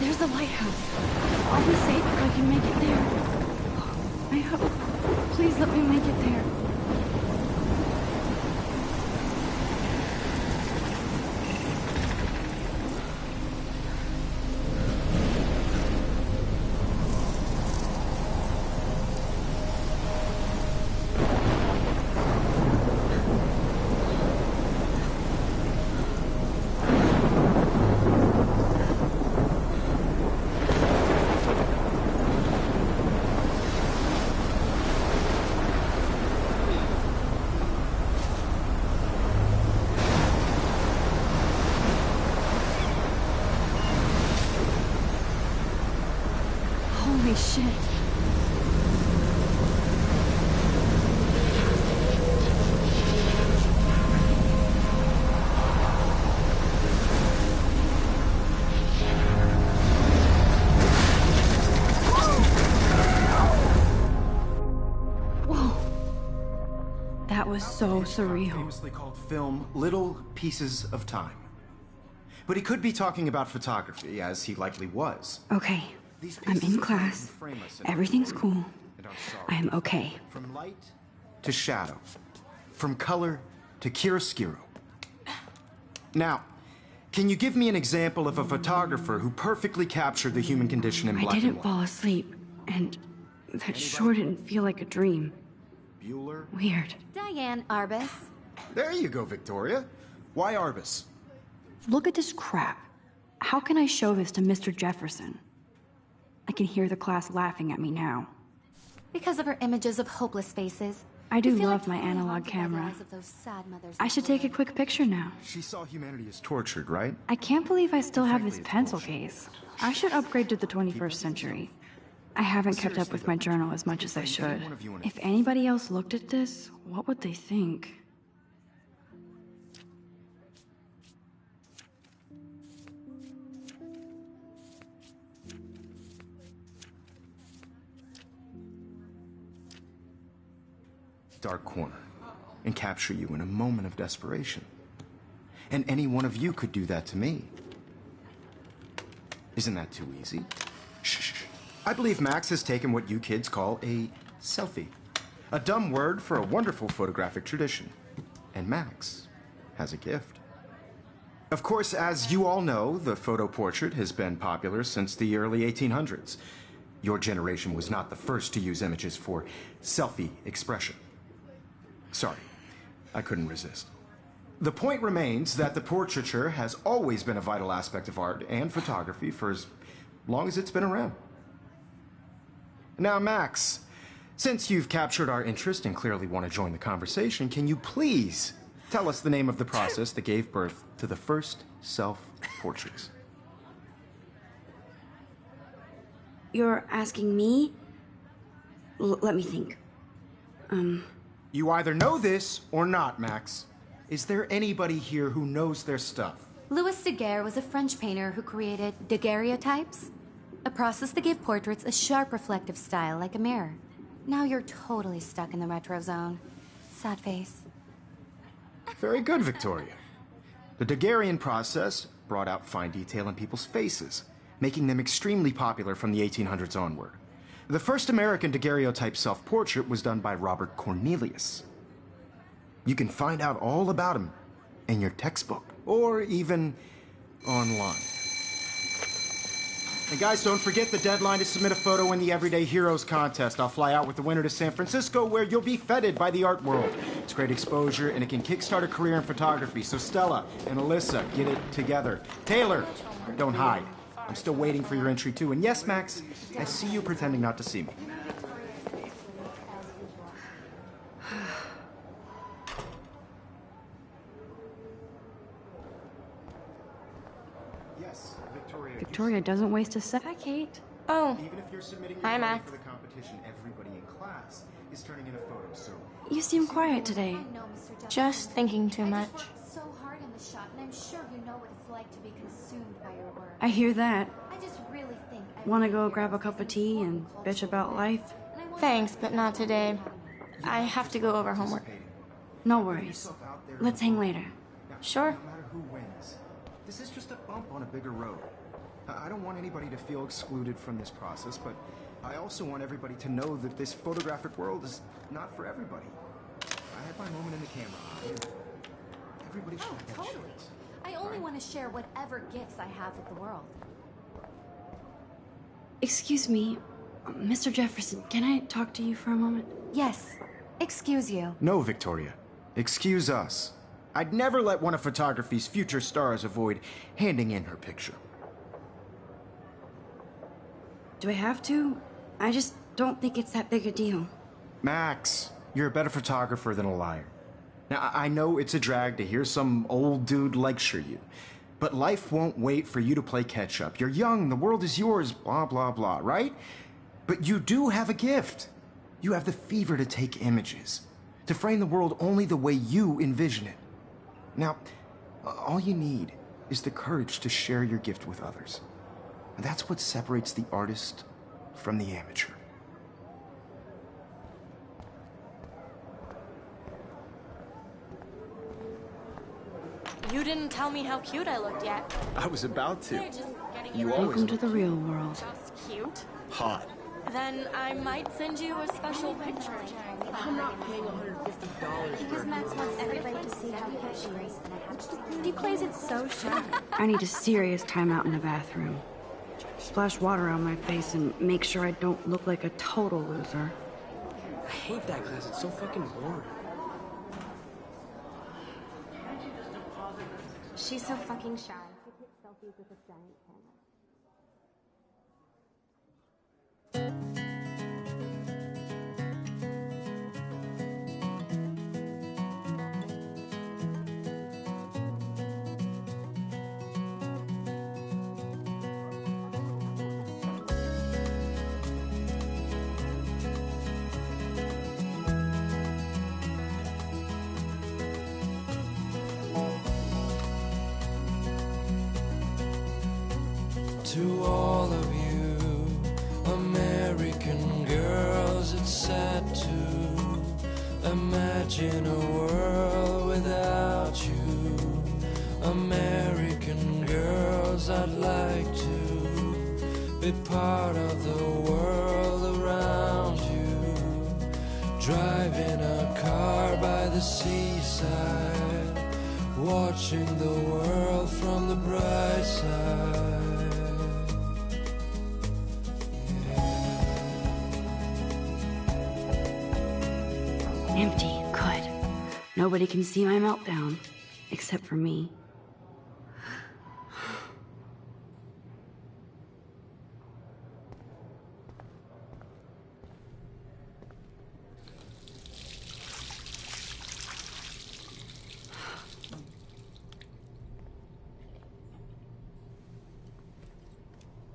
There's the lighthouse. I'll be safe if I can make it there. I hope. Please let me make it there. Holy shit. Whoa. That was so surreal. Famously called film Little Pieces of Time. But he could be talking about photography, as he likely was. Okay. I'm in class. Everything's cool. I am okay. From light to shadow. From color to chiaroscuro. Now, can you give me an example of a photographer who perfectly captured the human condition in black and white? I didn't fall asleep, and that sure didn't feel like a dream. Bueller? Weird. Diane Arbus. There you go, Victoria. Why Arbus? Look at this crap. How can I show this to Mr. Jefferson? I can hear the class laughing at me now. Because of her images of hopeless faces. I do feel love like my totally analog haunted by the camera. eyes of those sad mothers I in should the take a world. quick picture now. She saw humanity as tortured, right? I can't believe I still have Frankly, this it's pencil bullshit. case. I should upgrade to the 21st century. I haven't kept up with my journal as much as I should. If anybody else looked at this, what would they think? Dark corner and capture you in a moment of desperation. And any one of you could do that to me. Isn't that too easy? Shh. I believe Max has taken what you kids call a selfie. A dumb word for a wonderful photographic tradition. And Max has a gift. Of course, as you all know, the photo portrait has been popular since the early 1800s. Your generation was not the first to use images for selfie expression. Sorry, I couldn't resist. The point remains that the portraiture has always been a vital aspect of art and photography for as long as it's been around. Now, Max, since you've captured our interest and clearly want to join the conversation, can you please tell us the name of the process that gave birth to the first self-portraits? You're asking me? Let me think. You either know this or not, Max. Is there anybody here who knows their stuff? Louis Daguerre was a French painter who created daguerreotypes, a process that gave portraits a sharp reflective style like a mirror. Now you're totally stuck in the retro zone. Sad face. Very good, Victoria. The Daguerrean process brought out fine detail in people's faces, making them extremely popular from the 1800s onward. The first American daguerreotype self-portrait was done by Robert Cornelius. You can find out all about him in your textbook, or even online. And guys, don't forget the deadline to submit a photo in the Everyday Heroes contest. I'll fly out with the winner to San Francisco, where you'll be feted by the art world. It's great exposure, and it can kickstart a career in photography. So Stella and Alyssa, get it together. Taylor, don't hide. I'm still waiting for your entry, too. And yes, Max, I see you pretending not to see me. Yes, Victoria. Victoria doesn't waste a sec. Hi, Kate. Oh, Even if you're submitting Hi, your photo Max. for the competition, everybody in class is turning in a photo, so... You seem quiet today. I know, Mr. Jefferson. just thinking too I much. just worked so hard in the shop, and I'm sure you know what it's like to be consumed by your work. I hear that. I just really think... Want to go grab a cup of tea and bitch about life? Thanks, but not today. I have to go over homework. No worries. Let's hang later. Sure. No matter who wins, this is just a bump on a bigger road. I don't want anybody to feel excluded from this process, but I also want everybody to know that this photographic world is not for everybody. I had my moment in the camera. Everybody should have Totally. insurance. I only want to share whatever gifts I have with the world. Excuse me, Mr. Jefferson, can I talk to you for a moment? Yes. Excuse you. No, Victoria. Excuse us. I'd never let one of photography's future stars avoid handing in her picture. Do I have to? I just don't think it's that big a deal. Max, you're a better photographer than a liar. Now, I know it's a drag to hear some old dude lecture you, but life won't wait for you to play catch-up. You're young, the world is yours, blah, blah, blah, right? But you do have a gift. You have the fever to take images, to frame the world only the way you envision it. Now, all you need is the courage to share your gift with others. And that's what separates the artist from the amateur. You didn't tell me how cute I looked yet. I was about to. They're just getting You you always Welcome to the real world. just cute. hot. Then I might send you a special picture. I'm not paying $150 Because Max wants everybody to see how cute she is. He plays it so shy. I need a serious timeout in the bathroom. Splash water on my face and make sure I don't look like a total loser. I hate that class. It's so fucking boring. She's so fucking shy. She takes selfies with a giant camera. To all of you American girls, it's sad to imagine a world without you. American girls, I'd like to be part of the world around you. Driving a car by the seaside, watching the world from the bright side. Empty, good. Nobody can see my meltdown, except for me.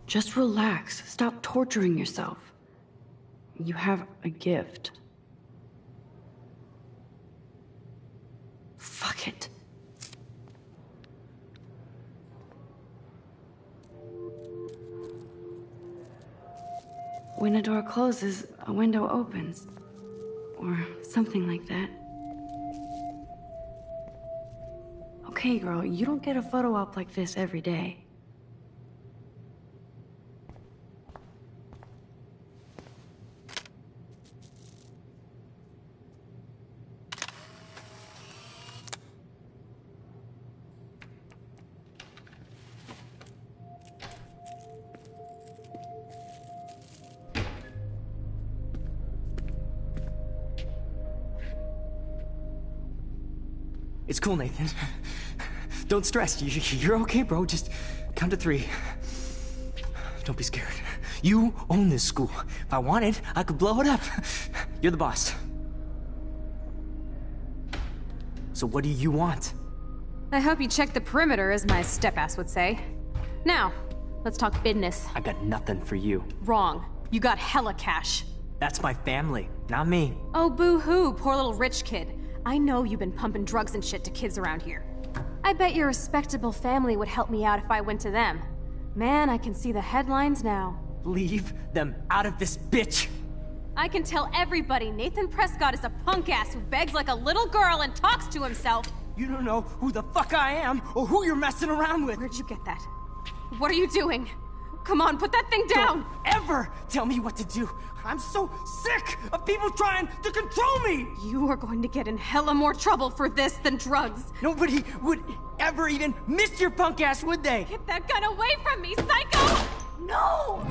Just relax. Stop torturing yourself. You have a gift. Fuck it. When a door closes, a window opens. Or something like that. Okay, girl, you don't get a photo op like this every day. It's cool, Nathan. Don't stress. You're okay, bro. Just count to 3. Don't be scared. You own this school. If I wanted, I could blow it up. You're the boss. So what do you want? I hope you checked the perimeter, as my step-ass would say. Now, let's talk business. I got nothing for you. Wrong. You got hella cash. That's my family, not me. Oh, boo-hoo, poor little rich kid. I know you've been pumping drugs and shit to kids around here. I bet your respectable family would help me out if I went to them. Man, I can see the headlines now. Leave them out of this bitch! I can tell everybody Nathan Prescott is a punk ass who begs like a little girl and talks to himself. You don't know who the fuck I am or who you're messing around with. Where'd you get that? What are you doing? Come on, put that thing down! Don't ever tell me what to do. I'm so sick of people trying to control me. You are going to get in hella more trouble for this than drugs. Nobody would ever even miss your punk ass, would they? Get that gun away from me, psycho! No!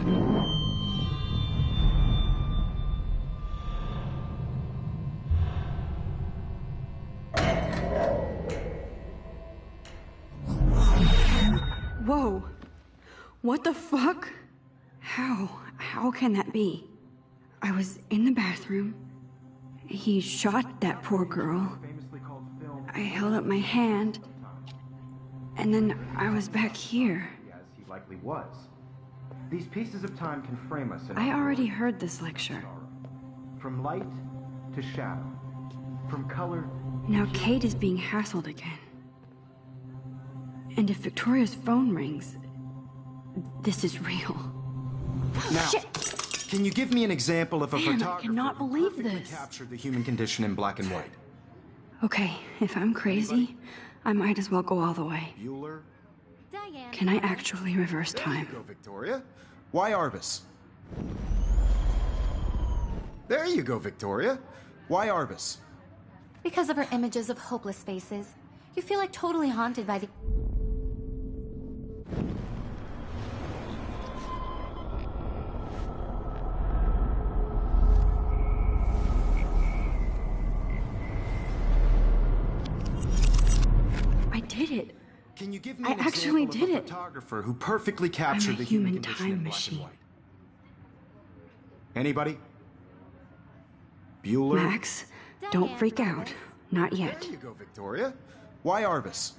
Whoa. What the fuck? How can that be? I was in the bathroom. He shot that poor girl. I held up my hand. And then I was back here. As he likely was. These pieces of time can frame us in I our already world. heard this lecture. From light to shadow. From color. Now Kate is being hassled again. And if Victoria's phone rings, this is real. Now, Shit! can you give me an example of a Man, I photographer cannot who believe perfectly this. captured the human condition in black and white? Okay, if I'm crazy, I might as well go all the way. Bueller? Diane. Can I actually reverse There time? you go, Victoria. Why Arbus? There you go, Victoria. Why Arbus? Because of her images of hopeless faces, you feel like totally haunted by the... I did it. Can you give me I an actually example did of a it. photographer who perfectly captured the human human condition in time black machine. and white? Anybody? Bueller? Max, don't Diane freak Arbus. out. Not yet. There you go, Victoria. Why Arbus?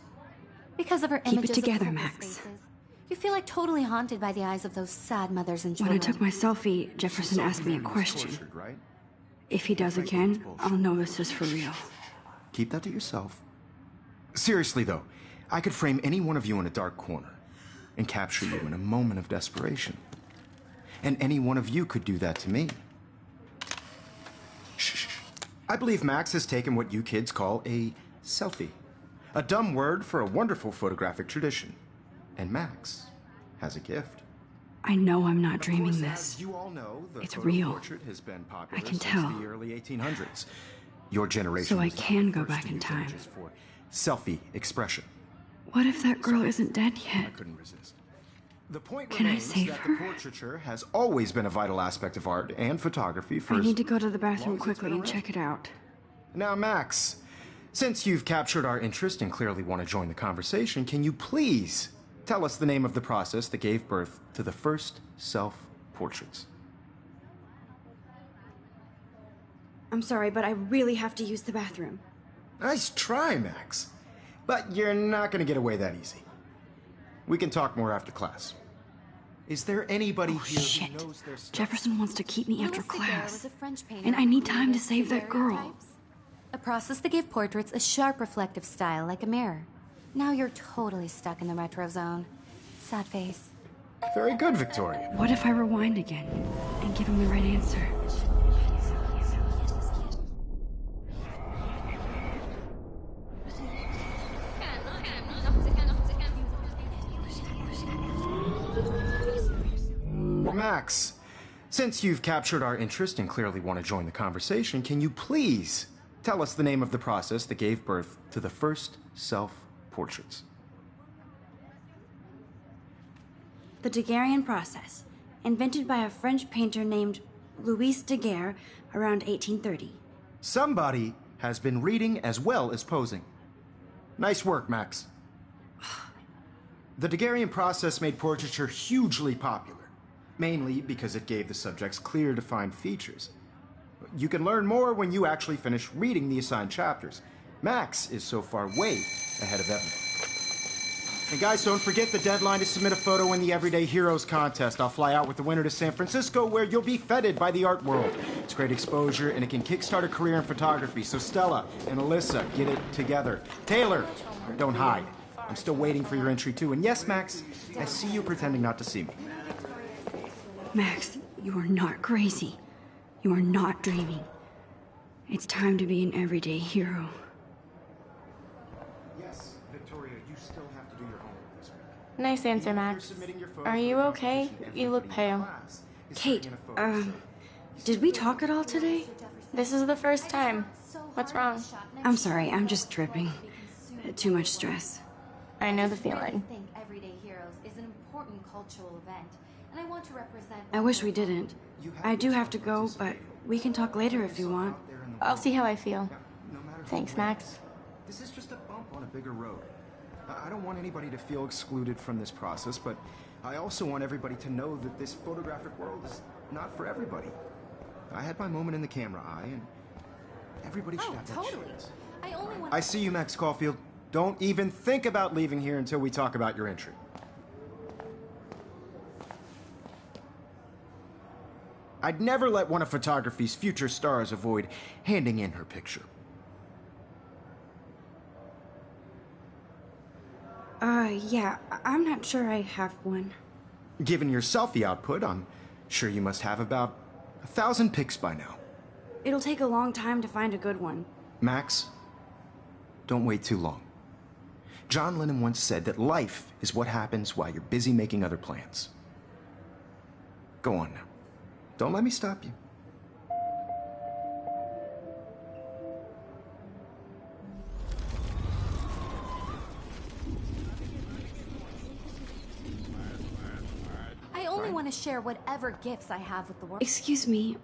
Because of her Keep it images together, of hopeless Max. faces, you feel like totally haunted by the eyes of those sad mothers and When I children. took my selfie, Jefferson asked me a question. Tortured, right? If he does again, I'll know this is for real. Keep that to yourself. Seriously, though, I could frame any one of you in a dark corner and capture you in a moment of desperation. And any one of you could do that to me. Shh. I believe Max has taken what you kids call a selfie. A dumb word for a wonderful photographic tradition. And Max has a gift. I know I'm not Of dreaming course, this. as you all know, the It's photo real. portrait has been popular I can since tell. the early 1800s. Your generation So I was not can the go first back to in use time. images for selfie expression. What if that girl isn't dead I yet? couldn't resist. The point Can I remains save that her? the portraiture has always been a vital aspect of art and photography for I as need to go to the long bathroom as it's quickly been and around. check it out. Now, Max, since you've captured our interest and clearly want to join the conversation, can you please tell us the name of the process that gave birth to the first self-portraits? I'm sorry, but I really have to use the bathroom. Nice try, Max. But you're not going to get away that easy. We can talk more after class. Is there anybody Oh, here shit. who knows their stuff? Jefferson wants to keep me after Louis Daguerre class. was a French painter And I who need time to created save that girl. daguerreotypes, a process that gave portraits a sharp reflective style like a mirror. Now you're totally stuck in the retro zone. Sad face. Very good, Victoria. What if I rewind again and give him the right answer? Max, since you've captured our interest and clearly want to join the conversation, can you please tell us the name of the process that gave birth to the first self-portraits? The Daguerrean process, invented by a French painter named Louis Daguerre around 1830. Somebody has been reading as well as posing. Nice work, Max. The Daguerrean process made portraiture hugely popular, mainly because it gave the subjects clear, defined features. You can learn more when you actually finish reading the assigned chapters. Max is so far way ahead of Evan. And guys, don't forget the deadline to submit a photo in the Everyday Heroes contest. I'll fly out with the winner to San Francisco, where you'll be feted by the art world. It's great exposure, and it can kickstart a career in photography. So Stella and Alyssa, get it together. Taylor, don't hide. I'm still waiting for your entry, too. And yes, Max, I see you pretending not to see me. Max, you are not crazy. You are not dreaming. It's time to be an everyday hero. Yes, Victoria, you still have to do your homework this week. Nice answer, Max. Are you okay? You look pale. Kate, did we talk at all today? This is the first time. What's wrong? I'm sorry, I'm just tripping. Too much stress. I know the I feeling. think Everyday Heroes is an important cultural event, and I want to represent... I wish we didn't. I do have to go, but we can talk later if you want. I'll see how I feel. No matter who Thanks, wins, Max. This is just a bump on a bigger road. I don't want anybody to feel excluded from this process, but I also want everybody to know that this photographic world is not for everybody. I had my moment in the camera eye, and everybody should have that chance. I only want... I see you, Max Caulfield. Don't even think about leaving here until we talk about your entry. I'd never let one of photography's future stars avoid handing in her picture. Yeah, I'm not sure I have one. Given your selfie output, I'm sure you must have about 1,000 pics by now. It'll take a long time to find a good one. Max, don't wait too long. John Lennon once said that life is what happens while you're busy making other plans. Go on now. Don't let me stop you. I only want to share whatever gifts I have with the world. Excuse me,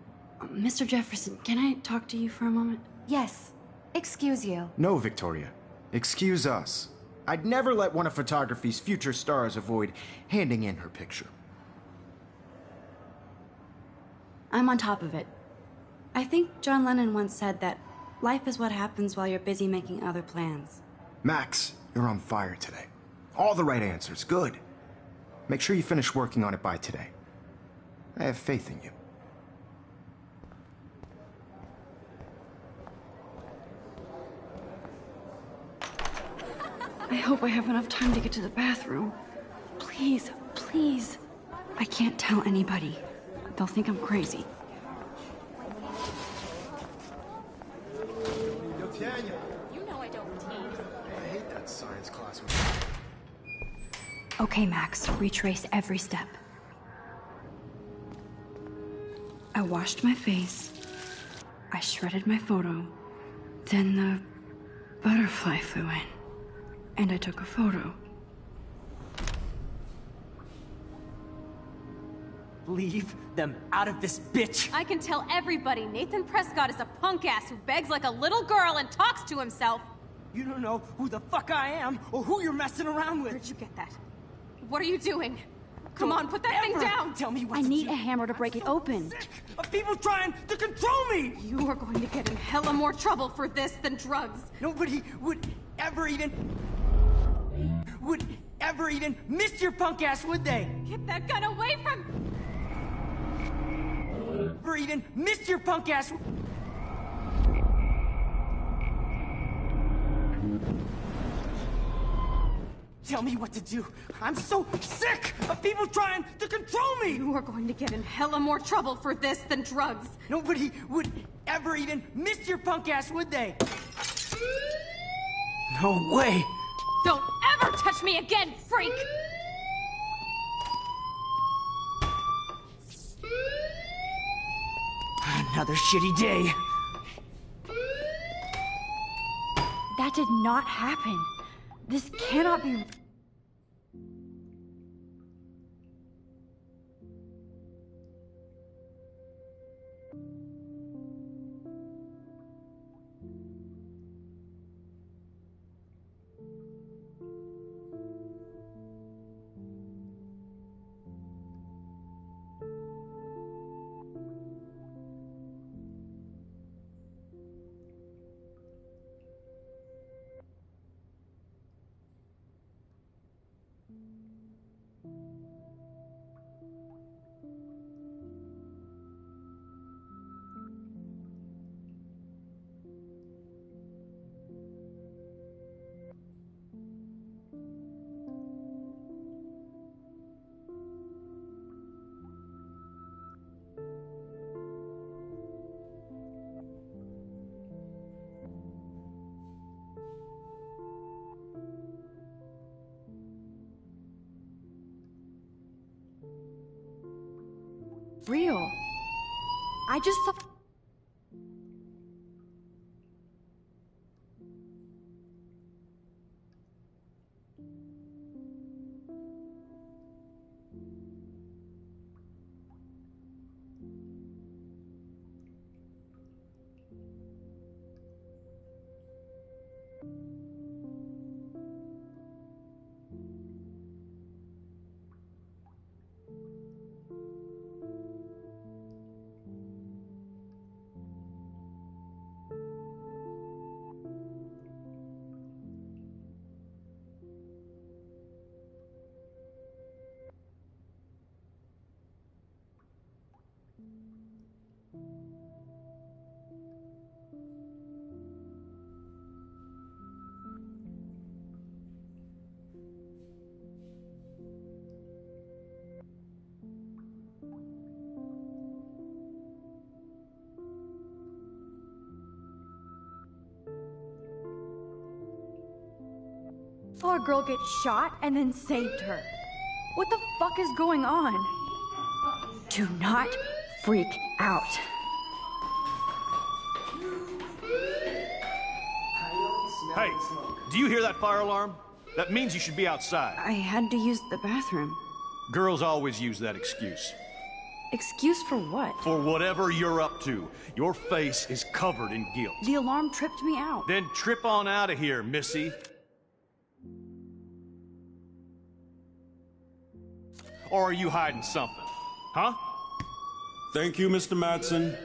Mr. Jefferson, can I talk to you for a moment? Yes. Excuse you. No, Victoria. Excuse us. I'd never let one of photography's future stars avoid handing in her picture. I'm on top of it. I think John Lennon once said that life is what happens while you're busy making other plans. Max, you're on fire today. All the right answers. Good. Make sure you finish working on it by today. I have faith in you. I hope I have enough time to get to the bathroom. Please, please. I can't tell anybody. They'll think I'm crazy. You know I don't tease. I hate that science class. Okay, Max, retrace every step. I washed my face. I shredded my photo. Then the butterfly flew in. And I took a photo. Leave them out of this bitch! I can tell everybody Nathan Prescott is a punk ass who begs like a little girl and talks to himself. You don't know who the fuck I am or who you're messing around with. Where'd you get that? What are you doing? Come on, put that thing down! Tell me what I to need do. a hammer to break it open. Sick of people trying to control me! You are going to get in hella more trouble for this than drugs. Nobody would ever even miss your punk ass, would they? Get that gun away from... Ever even miss your punk ass? Tell me what to do. I'm so sick of people trying to control me! You are going to get in hella more trouble for this than drugs. Nobody would ever even miss your punk ass, would they? No way! Don't ever touch me again, freak! Another shitty day. That did not happen. This cannot be... real. I just saw... Saw a girl get shot and then saved her. What the fuck is going on? Do not freak out. Hey, do you hear that fire alarm? That means you should be outside. I had to use the bathroom. Girls always use that excuse. Excuse for what? For whatever you're up to. Your face is covered in guilt. The alarm tripped me out. Then trip on out of here, missy. Or are you hiding something? Huh? Thank you, Mr. Madsen.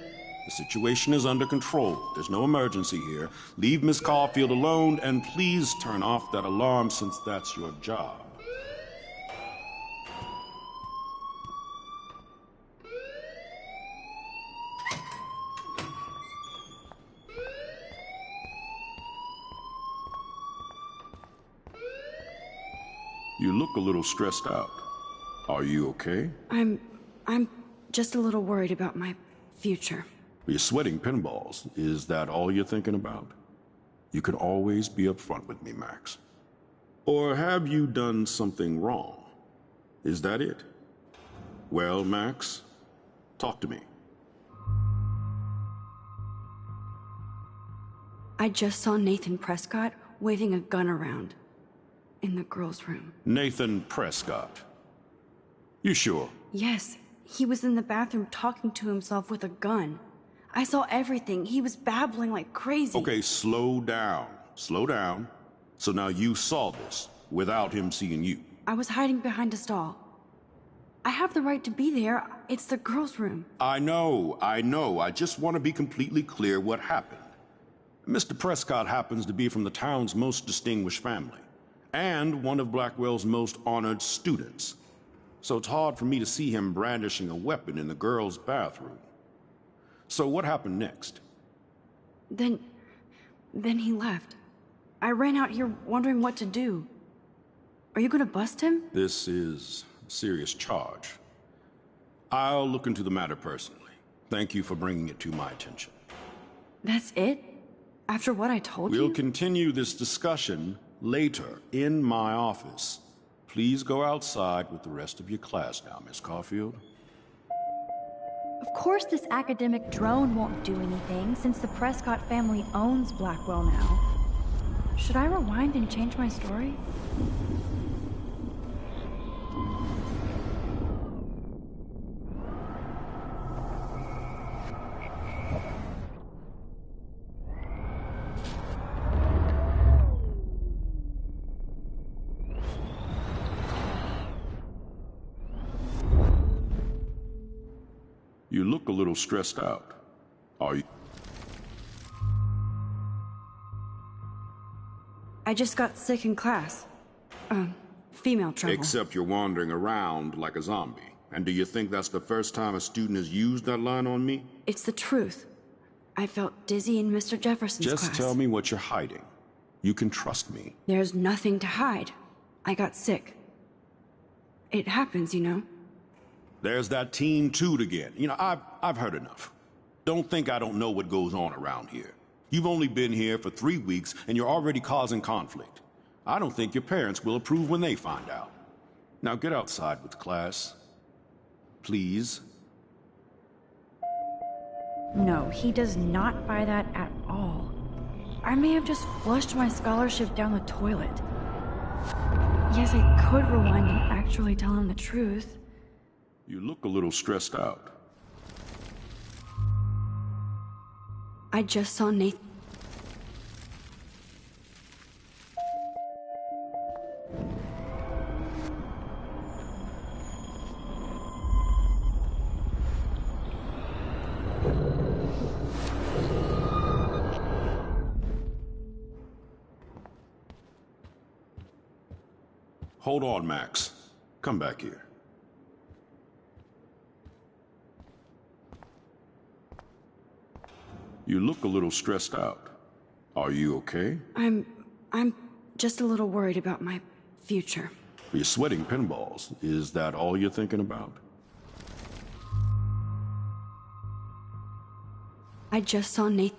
The situation is under control. There's no emergency here. Leave Miss Caulfield alone, and please turn off that alarm since that's your job. You look a little stressed out. Are you okay? I'm just a little worried about my future. You're sweating pinballs. Is that all you're thinking about? You can always be upfront with me, Max. Or have you done something wrong? Is that it? Well, Max, talk to me. I just saw Nathan Prescott waving a gun around in the girls' room. Nathan Prescott. You sure? Yes, he was in the bathroom talking to himself with a gun. I saw everything. He was babbling like crazy. Okay, slow down. Slow down. So now you saw this without him seeing you. I was hiding behind a stall. I have the right to be there. It's the girls' room. I know. I just want to be completely clear what happened. Mr. Prescott happens to be from the town's most distinguished family, and one of Blackwell's most honored students. So it's hard for me to see him brandishing a weapon in the girls' bathroom. So what happened next? Then he left. I ran out here wondering what to do. Are you gonna bust him? This is a serious charge. I'll look into the matter personally. Thank you for bringing it to my attention. That's it? After what I told you? We'll continue this discussion later in my office. Please go outside with the rest of your class now, Miss Caulfield. Of course this academic drone won't do anything, since the Prescott family owns Blackwell now. Should I rewind and change my story? You look a little stressed out. Are you? I just got sick in class. Female trouble. Except you're wandering around like a zombie. And do you think that's the first time a student has used that line on me? It's the truth. I felt dizzy in Mr. Jefferson's class. Just tell me what you're hiding. You can trust me. There's nothing to hide. I got sick. It happens, you know. There's that teen toot again. You know, I've heard enough. Don't think I don't know what goes on around here. You've only been here for 3 weeks, and you're already causing conflict. I don't think your parents will approve when they find out. Now get outside with class. Please. No, he does not buy that at all. I may have just flushed my scholarship down the toilet. Yes, I could rewind and actually tell him the truth. You look a little stressed out. I just saw Nathan. Hold on, Max. Come back here. You look a little stressed out. Are you okay? I'm just a little worried about my future. You're sweating pinballs. Is that all you're thinking about? I just saw Nathan.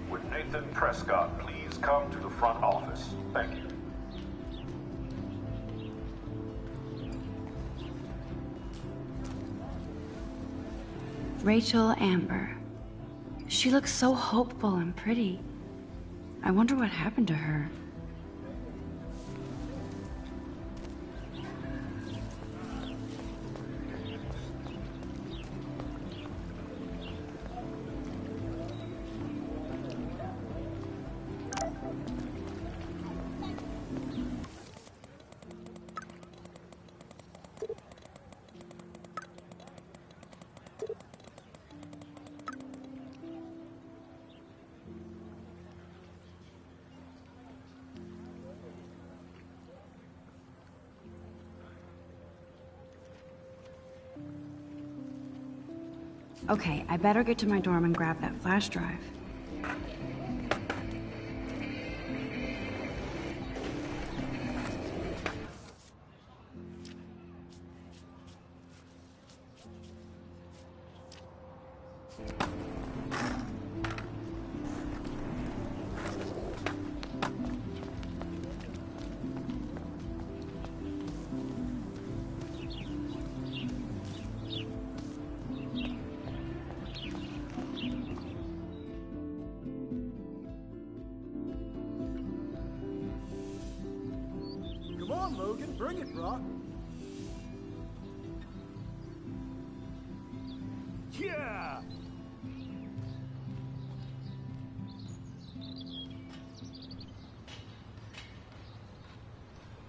Would Nathan Prescott please come to the front office? Thank you. Rachel Amber. She looks so hopeful and pretty. I wonder what happened to her. Okay, I better get to my dorm and grab that flash drive. Come on, Logan, bring it, Brock. Yeah!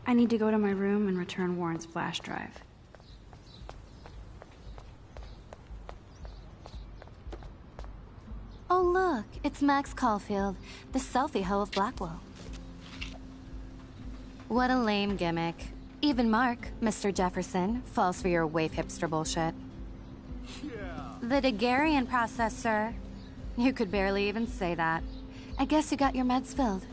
I need to go to my room and return Warren's flash drive. Oh look, it's Max Caulfield, the selfie hoe of Blackwell. What a lame gimmick. Even Mark, Mr. Jefferson, falls for your wave hipster bullshit. Yeah! The Daguerrean process, sir. You could barely even say that. I guess you got your meds filled.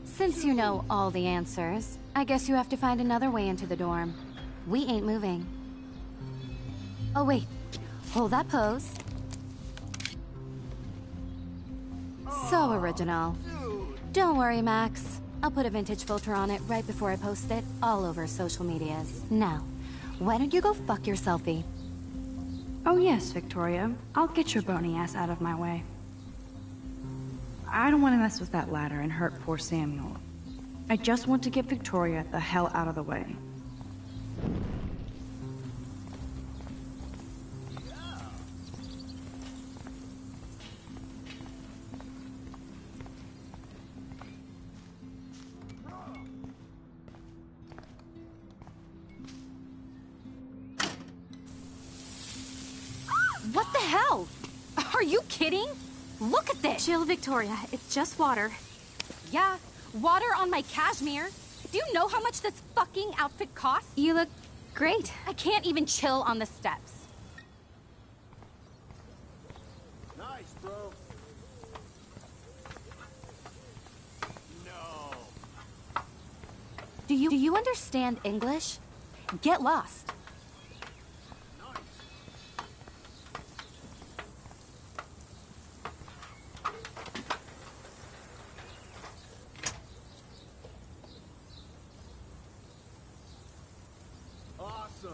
Since you know all the answers, I guess you have to find another way into the dorm. We ain't moving. Oh wait, hold that pose. So original. Don't worry, Max. I'll put a vintage filter on it right before I post it all over social medias. Now, why don't you go fuck your selfie? Oh yes, Victoria. I'll get your bony ass out of my way. I don't want to mess with that ladder and hurt poor Samuel. I just want to get Victoria the hell out of the way. What the hell? Are you kidding? Look at this! Chill, Victoria. It's just water. Yeah, water on my cashmere. Do you know how much this fucking outfit costs? You look great. I can't even chill on the steps. Nice, bro. No. Do you understand English? Get lost. Awesome.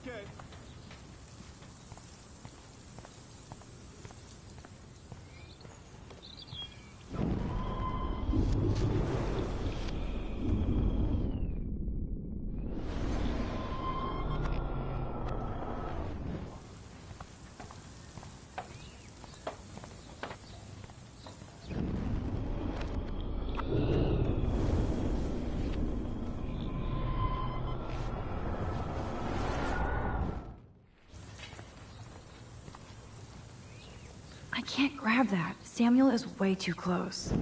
Okay. I can't grab that. Samuel is way too close.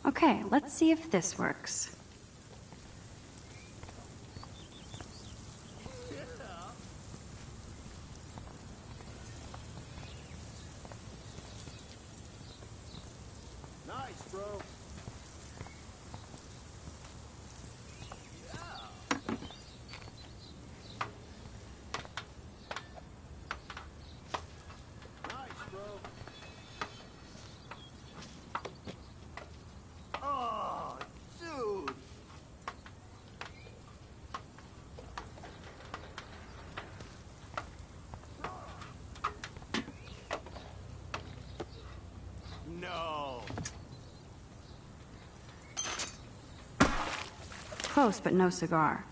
Okay, let's see if this works. Nice, bro. Oh, dude. No. Close, but no cigar.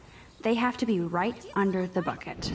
They have to be right under the bucket.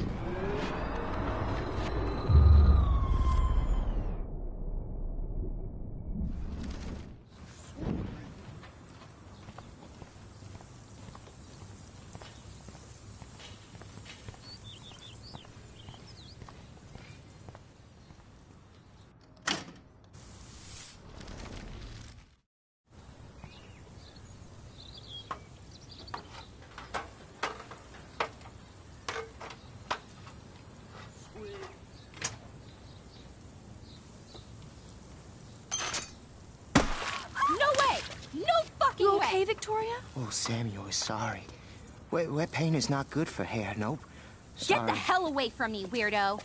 You okay, Victoria? Oh, Samuel is sorry. Wet paint is not good for hair, nope. Get Sorry. the hell away from me, weirdo.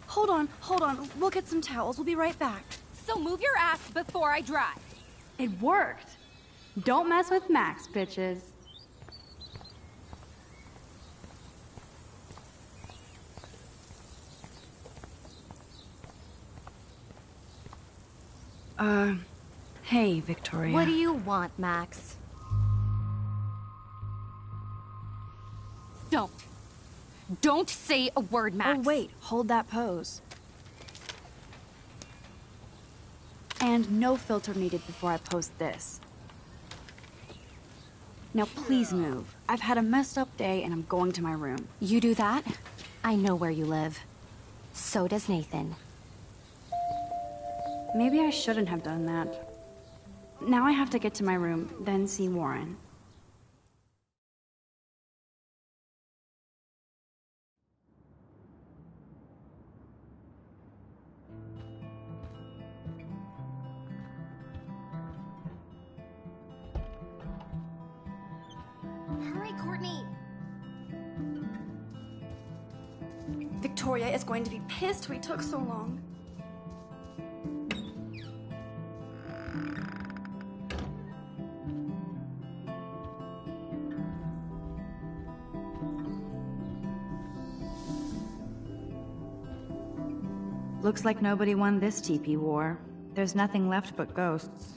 Hold on. We'll get some towels. We'll be right back. So move your ass before I drive. It worked. Don't mess with Max, bitches. Hey, Victoria. What do you want, Max? Don't say a word, Max. Oh, wait. Hold that pose. And no filter needed before I post this. Now please move. I've had a messed up day and I'm going to my room. You do that? I know where you live. So does Nathan. Maybe I shouldn't have done that. Now I have to get to my room, then see Warren. Hurry, Courtney. Victoria is going to be pissed we took so long. Looks like nobody won this TP war. There's nothing left but ghosts.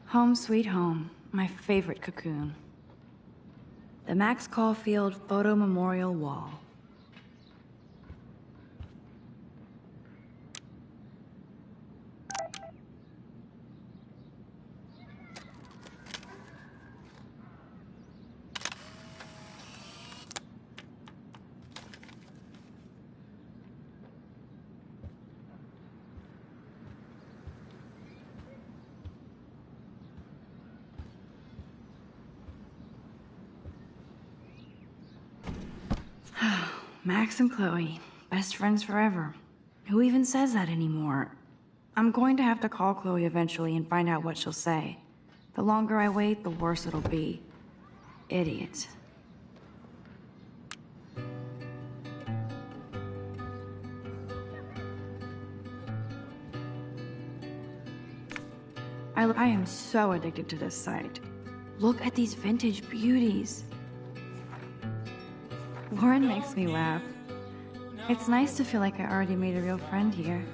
Home sweet home, my favorite cocoon. The Max Caulfield Photo Memorial Wall. Max and Chloe, best friends forever. Who even says that anymore? I'm going to have to call Chloe eventually and find out what she'll say. The longer I wait, the worse it'll be. Idiot. I am so addicted to this site. Look at these vintage beauties. Lauren makes me laugh. It's nice to feel like I already made a real friend here.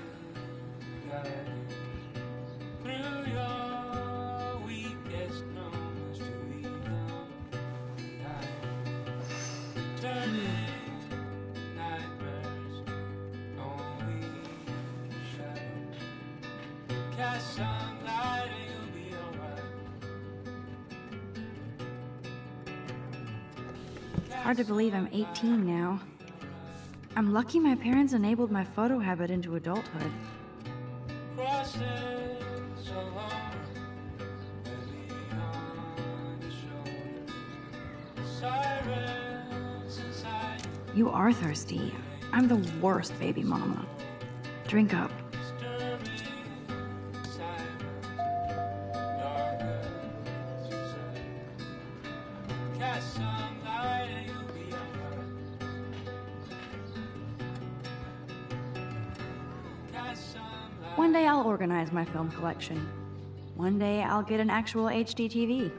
Hard to believe I'm 18 now. I'm lucky my parents enabled my photo habit into adulthood. You are thirsty. I'm the worst baby mama. Drink up. One day I'll organize my film collection. One day I'll get an actual HD TV.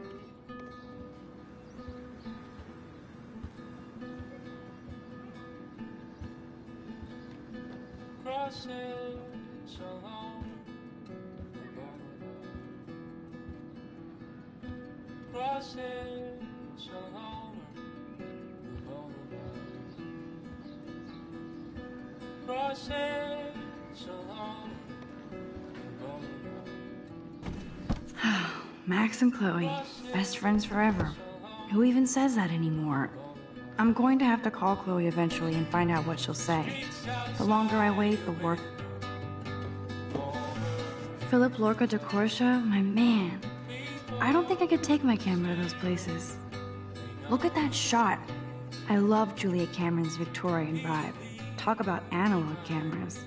Max and Chloe, best friends forever. Who even says that anymore? I'm going to have to call Chloe eventually and find out what she'll say. The longer I wait, the worse. Philip Lorca de Corsia, my man. I don't think I could take my camera to those places. Look at that shot. I love Julia Cameron's Victorian vibe. Talk about analog cameras.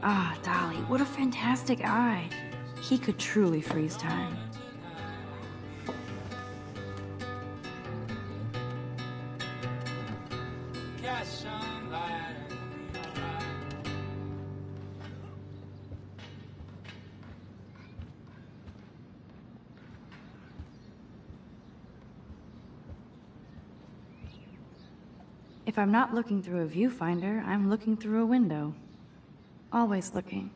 Ah, Dolly, what a fantastic eye. He could truly freeze time. If I'm not looking through a viewfinder, I'm looking through a window. Always looking.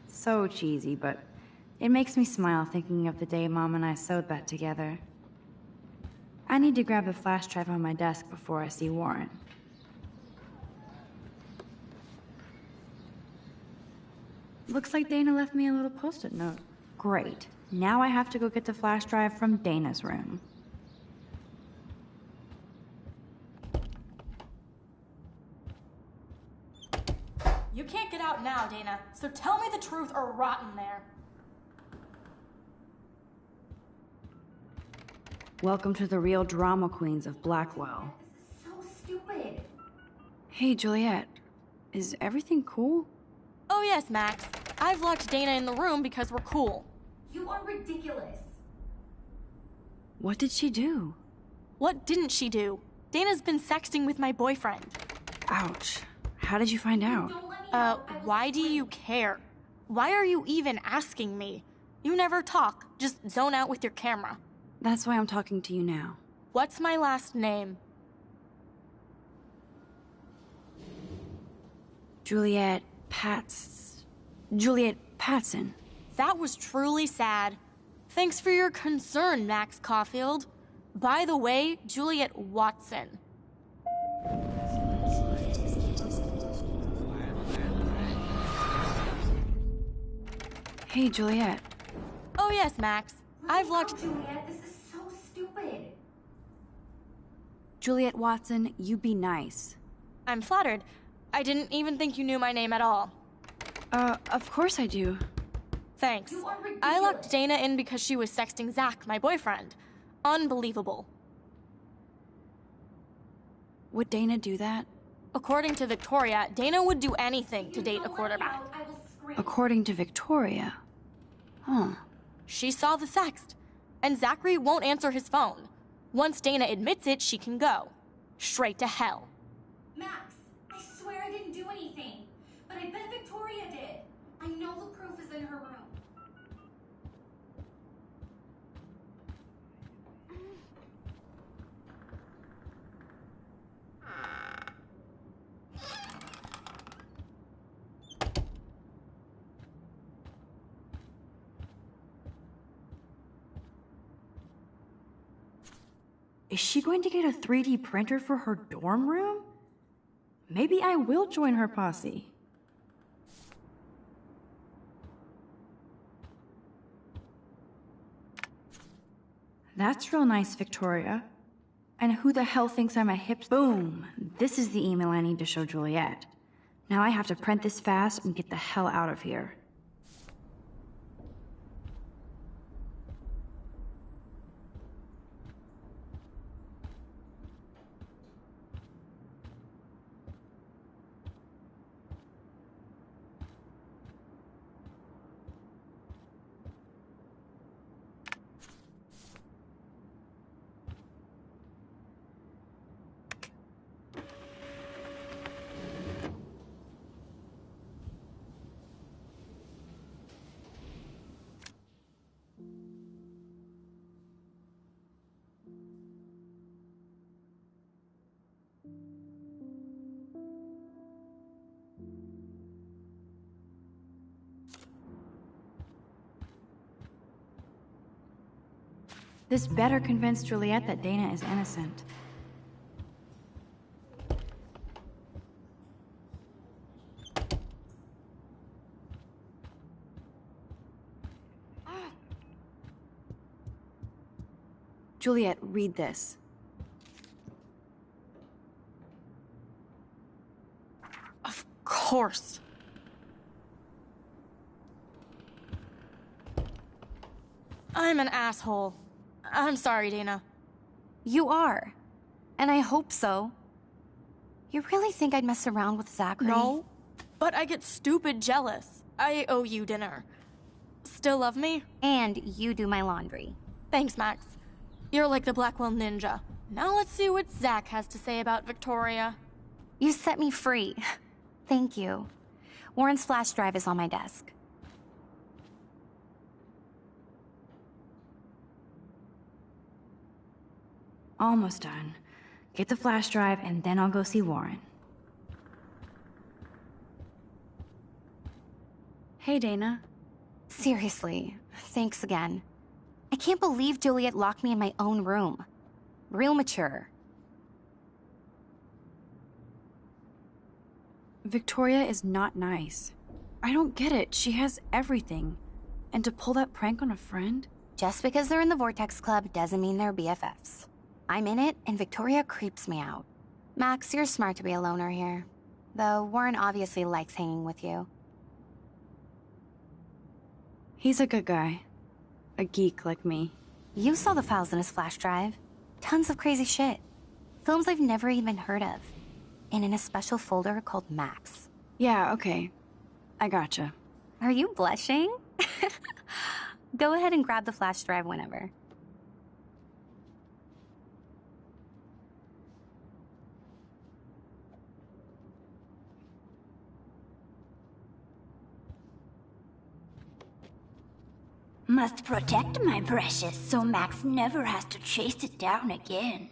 So cheesy, but it makes me smile thinking of the day Mom and I sewed that together. I need to grab the flash drive on my desk before I see Warren. Looks like Dana left me a little post-it note. Great. Now I have to go get the flash drive from Dana's room. You can't get out now, Dana, so tell me the truth or rot in there. Welcome to the real drama queens of Blackwell. So stupid. Hey, Juliet. Is everything cool? Oh yes, Max. I've locked Dana in the room because we're cool. You are ridiculous. What did she do? What didn't she do? Dana's been sexting with my boyfriend. Ouch. How did you find out? Why do you care? Why are you even asking me? You never talk, just zone out with your camera. That's why I'm talking to you now. What's my last name? Juliet Patson. That was truly sad. Thanks for your concern, Max Caulfield. By the way, Juliet Watson. Hey, Juliet. Oh yes, Max. I've locked... Juliet, this is so stupid. Juliet Watson, you be nice. I'm flattered. I didn't even think you knew my name at all. Of course I do. Thanks. I locked Dana in because she was sexting Zach, my boyfriend. Unbelievable. Would Dana do that? According to Victoria, Dana would do anything to date a quarterback. According to Victoria? Huh. She saw the sext, and Zachary won't answer his phone. Once Dana admits it, she can go. Straight to hell. Max, I swear I didn't do anything. But I bet Victoria did. I know the proof is in her room. Is she going to get a 3D printer for her dorm room? Maybe I will join her posse. That's real nice, Victoria. And who the hell thinks I'm a hip— Boom! This is the email I need to show Juliet. Now I have to print this fast and get the hell out of here. This better convince Juliet that Dana is innocent. Juliet, read this. Of course. I'm an asshole. I'm sorry, Dana. You are. And I hope so. You really think I'd mess around with Zachary? No, but I get stupid jealous. I owe you dinner. Still love me? And you do my laundry. Thanks, Max. You're like the Blackwell Ninja. Now let's see what Zach has to say about Victoria. You set me free. Thank you. Warren's flash drive is on my desk. Almost done. Get the flash drive and then I'll go see Warren. Hey, Dana. Seriously, thanks again. I can't believe Juliet locked me in my own room. Real mature. Victoria is not nice. I don't get it. She has everything. And to pull that prank on a friend? Just because they're in the Vortex Club doesn't mean they're BFFs. I'm in it, and Victoria creeps me out. Max, you're smart to be a loner here. Though Warren obviously likes hanging with you. He's a good guy. A geek like me. You saw the files in his flash drive. Tons of crazy shit. Films I've never even heard of. And in a special folder called Max. Yeah, okay. I gotcha. Are you blushing? Go ahead and grab the flash drive whenever. Must protect my precious so Max never has to chase it down again.